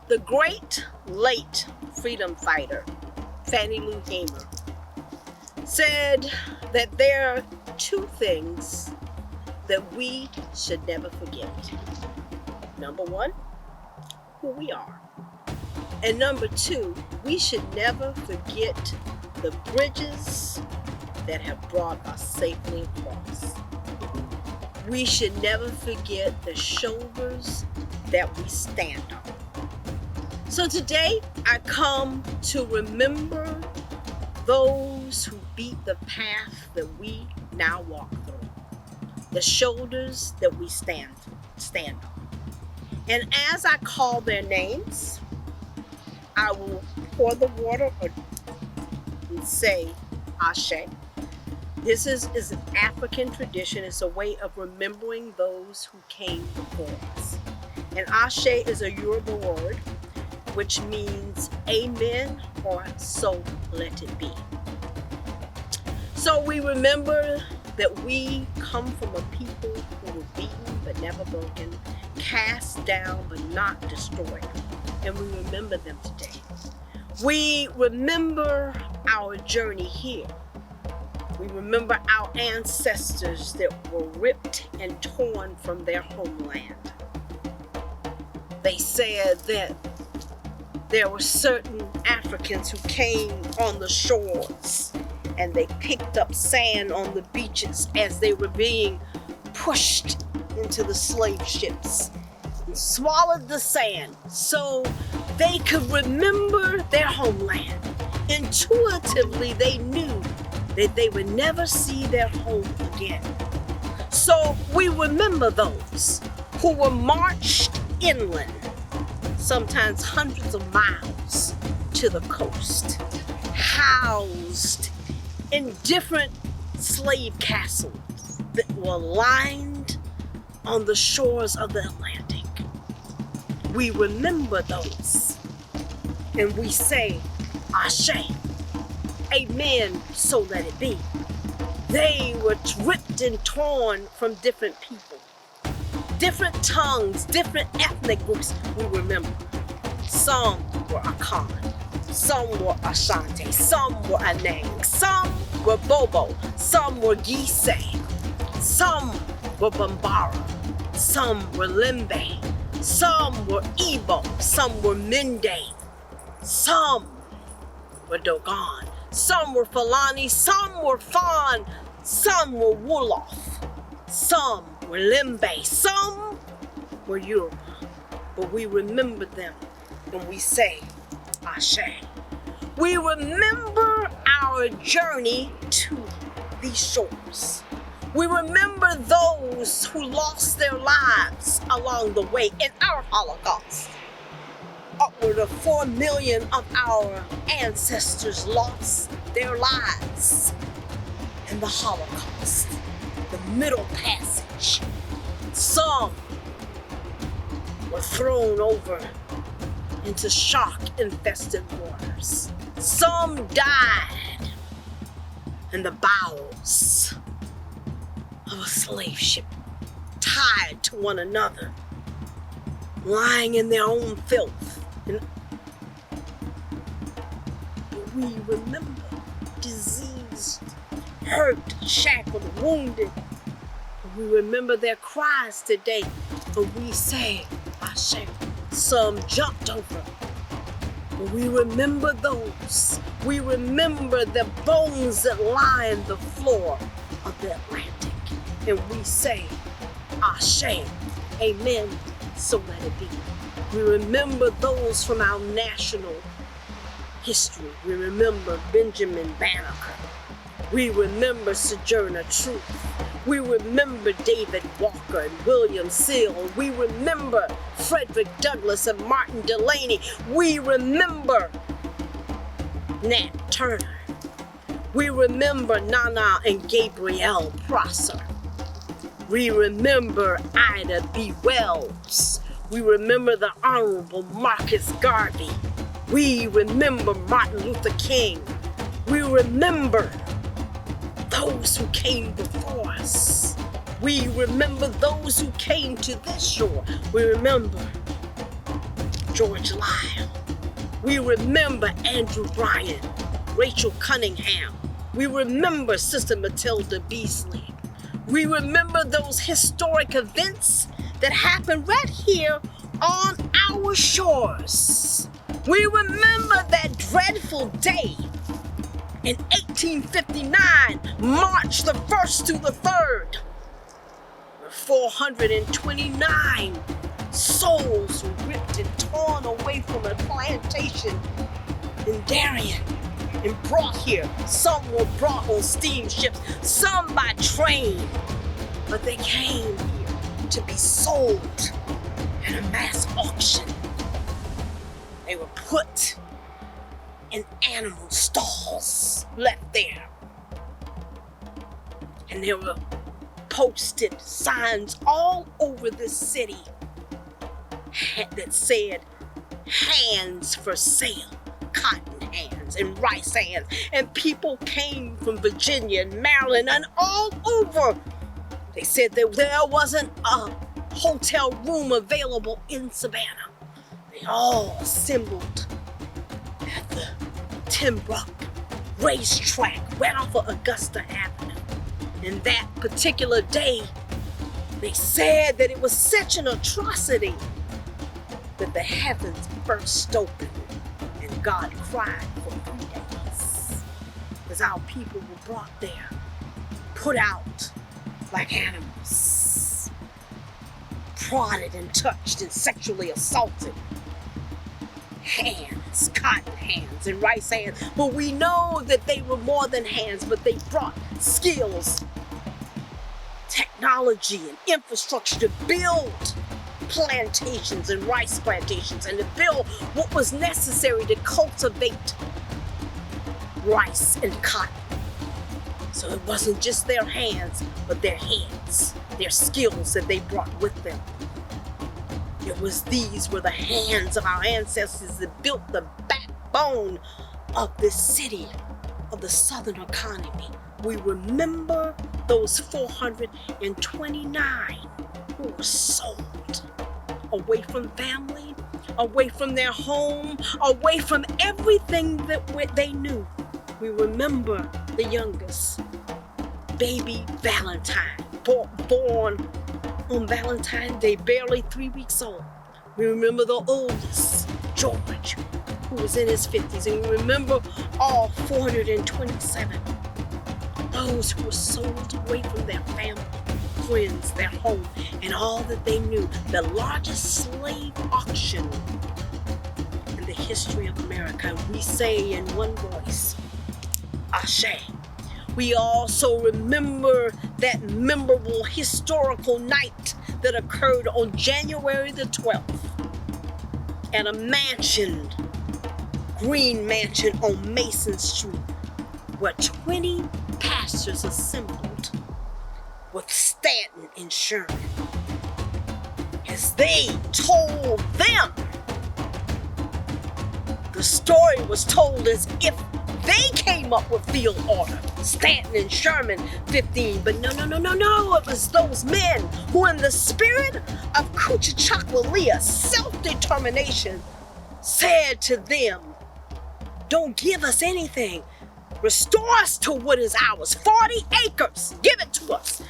The great late freedom fighter, Fannie Lou Hamer, said that there are two things that we should never forget. Number one, who we are. And number two, we should never forget the bridges that have brought us safely across. We should never forget the shoulders that we stand on. So today I come to remember those who beat the path that we now walk through, the shoulders that we stand on. And as I call their names, I will pour the water and say Ashe. This is an African tradition. It's a way of remembering those who came before us. And Ashe is a Yoruba word, which means amen or so let it be. So we remember that we come from a people who were beaten but never broken, cast down but not destroyed. And we remember them today. We remember our journey here. We remember our ancestors that were ripped and torn from their homeland. They said that there were certain Africans who came on the shores and they picked up sand on the beaches as they were being pushed into the slave ships and swallowed the sand so they could remember their homeland. Intuitively, they knew that they would never see their home again. So we remember those who were marched inland, sometimes hundreds of miles to the coast, housed in different slave castles that were lined on the shores of the Atlantic. We remember those and we say, Ashe, amen, so let it be. They were ripped and torn from different people, different tongues, different ethnic groups. We remember. Some were Akan, some were Ashanti, some were Anang, some were Bobo, some were Gise, some were Bambara, some were Limbe, some were Igbo, some were Mende, some were Dogon, some were Fulani, some were Fon, some were Wolof, some were Limbe, some were Yoruba. But we remember them when we say Ashe. We remember our journey to these shores. We remember those who lost their lives along the way in our Holocaust. Upward of 4 million of our ancestors lost their lives in the Holocaust, the Middle Passage. Some were thrown over into shark-infested waters. Some died in the bowels of a slave ship, tied to one another, lying in their own filth. And we remember diseased, hurt, shackled, wounded. We remember their cries today, and we say, Ashe. Some jumped over. But we remember those. We remember the bones that line the floor of the Atlantic. And we say, Ashe, amen, so let it be. We remember those from our national history. We remember Benjamin Banneker. We remember Sojourner Truth. We remember David Walker and William Seal. We remember Frederick Douglass and Martin Delany. We remember Nat Turner. We remember Nana and Gabrielle Prosser. We remember Ida B. Wells. We remember the Honorable Marcus Garvey. We remember Martin Luther King. We remember those who came before us. We remember those who came to this shore. We remember George Lyle. We remember Andrew Bryan, Rachel Cunningham. We remember Sister Matilda Beasley. We remember those historic events that happened right here on our shores. We remember that dreadful day in 1859, March the 1st through the 3rd, where 429 souls were ripped and torn away from a plantation in Darien and brought here. Some were brought on steamships, some by train, but they came here to be sold at a mass auction. They were put in animal stalls, left there. And there were posted signs all over the city that said, hands for sale, cotton hands and rice hands. And people came from Virginia and Maryland and all over. They said that there wasn't a hotel room available in Savannah. They all assembled at the Timbrook racetrack right off of Augusta Avenue. And that particular day, they said that it was such an atrocity that the heavens burst open and God cried for 3 days. As our people were brought there, put out like animals, prodded and touched and sexually assaulted. Hands, cotton hands and rice hands. But we know that they were more than hands, but they brought skills, technology, and infrastructure to build plantations and rice plantations and to build what was necessary to cultivate rice and cotton. So it wasn't just their hands, but their heads, their skills that they brought with them. These were the hands of our ancestors that built the backbone of this city, of the Southern economy. We remember those 429 who were sold away from family, away from their home, away from everything that they knew. We remember the youngest, baby Valentine, born on Valentine's Day, barely 3 weeks old. We remember the oldest, George, who was in his 50s. And we remember all 427, those who were sold away from their family, friends, their home, and all that they knew. The largest slave auction in the history of America. We say in one voice, Ashe. We also remember that memorable historical night that occurred on January the 12th at a mansion, green mansion on Mason Street, where 20 pastors assembled with Stanton and Sherman as they told them. The story was told as if they came up with field order, Stanton and Sherman 15, but no, it was those men who in the spirit of Kuchachakwalia, self-determination, said to them, don't give us anything, restore us to what is ours, 40 acres, give it to us,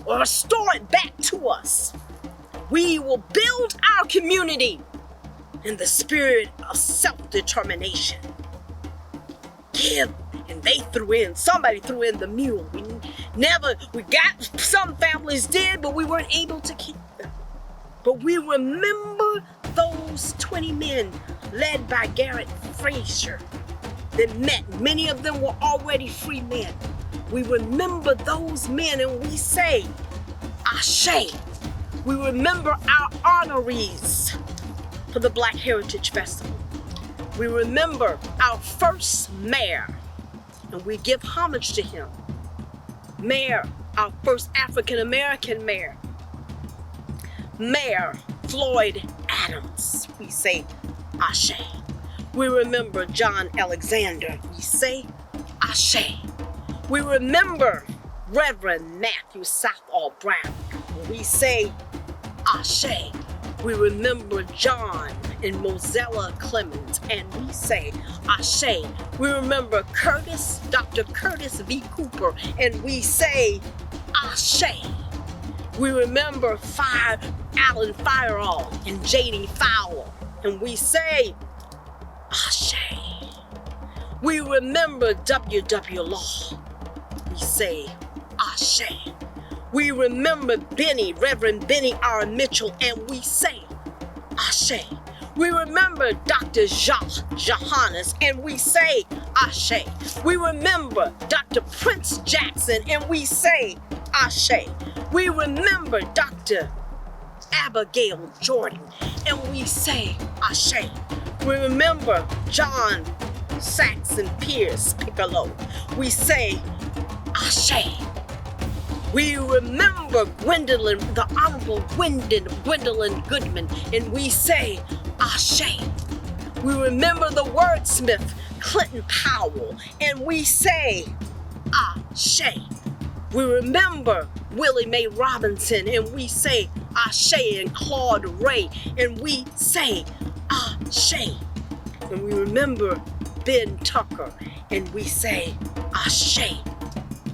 or restore it back to us. We will build our community in the spirit of self-determination. Give, and they somebody threw in the mule. We got, some families did, but we weren't able to keep them. But we remember those 20 men led by Garrett Frazier that met. Many of them were already free men. We remember those men and we say, Ashe. We remember our honorees for the Black Heritage Festival. We remember our first mayor, and we give homage to him. Mayor, our first African-American mayor. Mayor Floyd Adams, we say Ashe. We remember John Alexander, we say Ashe. We remember Reverend Matthew Southall Brown, we say Ashe. We remember John and Mozella Clemens, and we say Ashe. We remember Curtis, Dr. Curtis V. Cooper, and we say Ashe. We remember Alan Fireall and J.D. Fowler, and we say Ashe. We remember W.W. Law. We say Ashe. We remember Reverend Benny R. Mitchell, and we say Ashe. We remember Dr. Johannes, and we say Ashe. We remember Dr. Prince Jackson, and we say Ashe. We remember Dr. Abigail Jordan, and we say Ashe. We remember John Saxon Pierce Piccolo. We say Ashe. We remember the Honorable Gwendolyn Goodman, and we say Ashe. We remember the wordsmith Clinton Powell, and we say Ashe. We remember Willie Mae Robinson, and we say Ashe, and Claude Ray, and we say Ashe. And we remember Ben Tucker, and we say Ashe.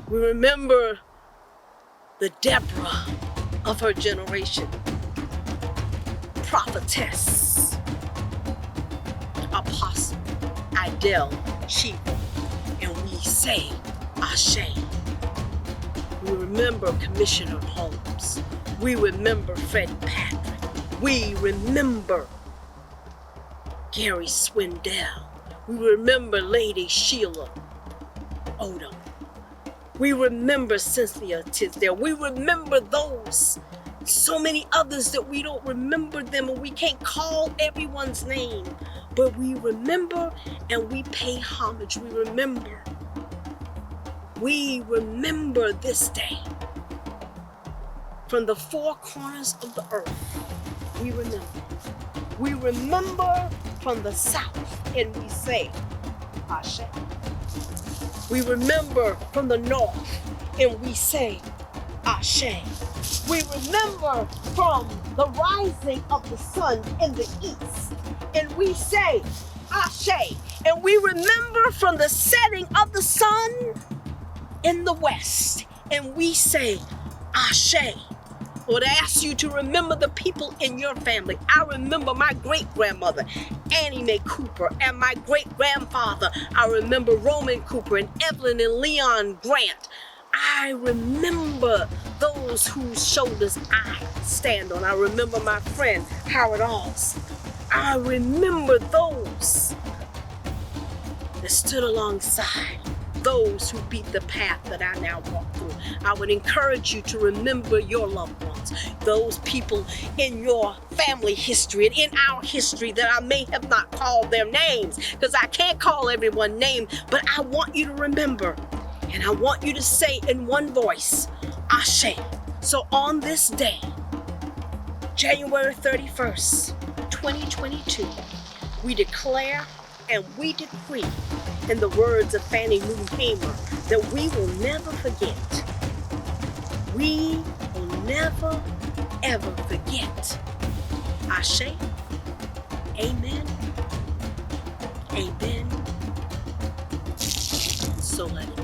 We remember the Deborah of her generation, prophetess, apostle, Idel Chifa, and we say Ashe. We remember Commissioner Holmes. We remember Fred Patrick. We remember Gary Swindell. We remember Lady Sheila Odom. We remember Cynthia Tisdale. We remember those, so many others that we don't remember them and we can't call everyone's name. But we remember and we pay homage. We remember this day. From the four corners of the earth, we remember. We remember from the south, and we say, Ashe. We remember from the north, and we say, Ashe. We remember from the rising of the sun in the east, and we say, Ashe. And we remember from the setting of the sun in the west, and we say, Ashe. I would ask you to remember the people in your family. I remember my great-grandmother, Annie Mae Cooper, and my great-grandfather. I remember Roman Cooper and Evelyn and Leon Grant. I remember those whose shoulders I stand on. I remember my friend, Howard Alls. I remember those that stood alongside those who beat the path that I now walk through. I would encourage you to remember your loved ones, those people in your family history and in our history that I may have not called their names, because I can't call everyone name, but I want you to remember, and I want you to say in one voice, Ashe. So on this day, January 31st, 2022, we declare and we decree, in the words of Fannie Lou Hamer, that we will never forget. We will never, ever forget. Ashe. Amen. Amen. So let it be.